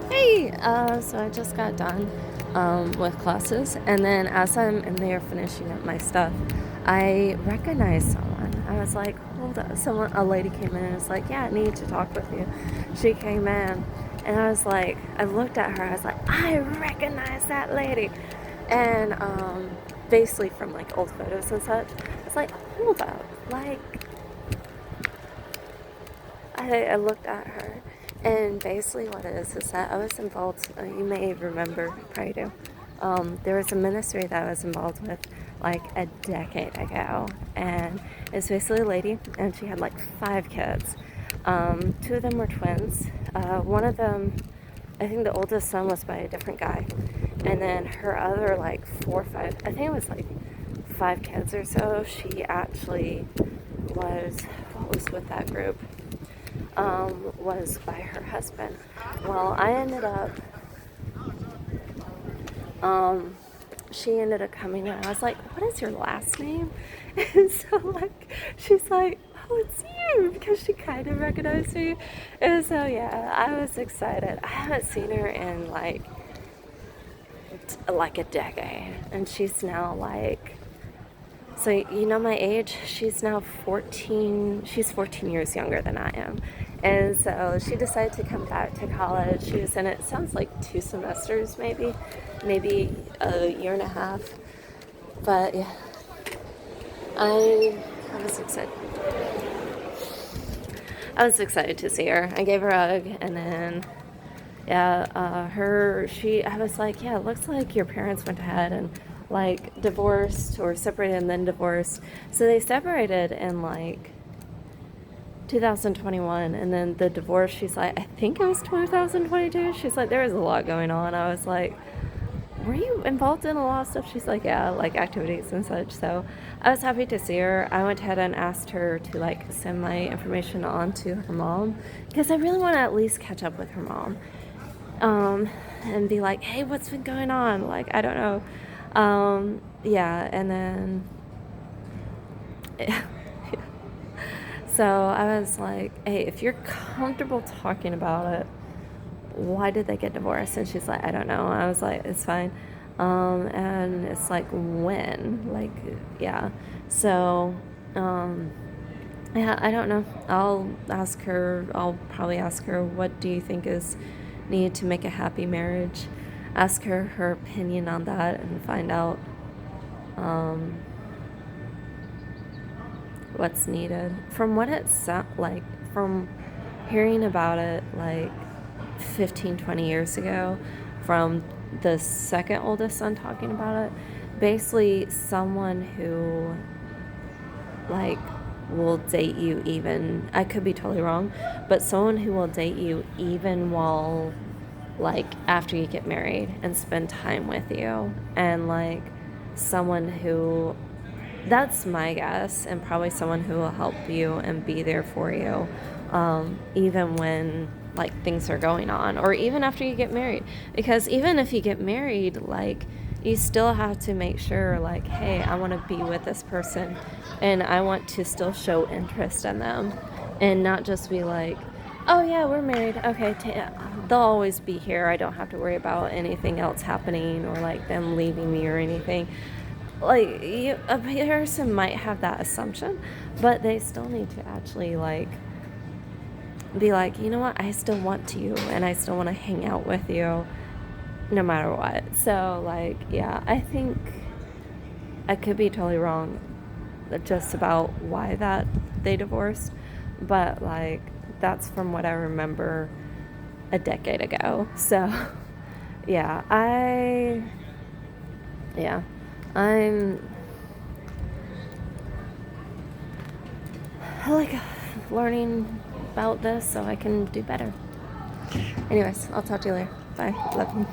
Hey, so I just got done with classes, and then as I'm in there finishing up my stuff, I recognized someone. I was like, hold up. A lady came in and was like, yeah, I need to talk with you. She came in, and I was like, I looked at her, I was like, I recognize that lady. And basically from like old photos and such, I was like, hold up. Like, I looked at her, and basically what it is that I was involved, you may remember, probably do. There was a ministry that I was involved with like a decade ago, and it's basically a lady, and she had like 5 kids. Two of them were twins. One of them, I think the oldest son was by a different guy, and then her other like 4 or 5, I think it was like 5 kids or so. She actually was, what was with that group? Was by her husband. Well, I ended up, um, she ended up coming in. I was like, what is your last name? And so, like, she's like, oh, it's you, because she kind of recognized me. And so, yeah, I was excited. I haven't seen her in like a decade. And she's now like, so you know my age? She's now 14. She's 14 years younger than I am. And so she decided to come back to college. She was in it sounds like 2 semesters maybe a year and a half. But yeah, I I was excited. I was excited to see her. I gave her a hug, and then yeah, I was like, yeah, it looks like your parents went ahead and like divorced or separated and then divorced. So they separated in like 2021, and then the divorce, she's like, I think it was 2022. She's like, there was a lot going on. I was like, were you involved in a lot of stuff? She's like, yeah, like activities and such. So I was happy to see her. I went ahead and asked her to like send my information on to her mom, because I really want to at least catch up with her mom, and be like, hey, what's been going on? Like, I don't know. Yeah, and then so I was like, hey, if you're comfortable talking about it, why did they get divorced? And she's like, I don't know. I was like, it's fine. And it's like, when? Like, yeah. So, um, yeah, I don't know. I'll probably ask her, what do you think is needed to make a happy marriage? Ask her her opinion on that and find out um, what's needed. From what it sounds like, from hearing about it like 15, 20 years ago, from the second oldest son talking about it, basically someone who like will date you, even, I could be totally wrong, but someone who will date you even while like after you get married and spend time with you, and like someone who, that's my guess, and probably someone who will help you and be there for you, even when like things are going on, or even after you get married. Because even if you get married, like, you still have to make sure, like, hey, I want to be with this person, and I want to still show interest in them, and not just be like, oh yeah, we're married, okay, they'll always be here, I don't have to worry about anything else happening, or like them leaving me or anything. Like, a person might have that assumption, but they still need to actually like be like, you know what, I still want you, and I still want to hang out with you no matter what. So like, yeah, I think I could be totally wrong just about why that they divorced, but like, that's from what I remember a decade ago. So yeah, yeah, I'm I like learning about this so I can do better. Anyways, I'll talk to you later. Bye. Love you.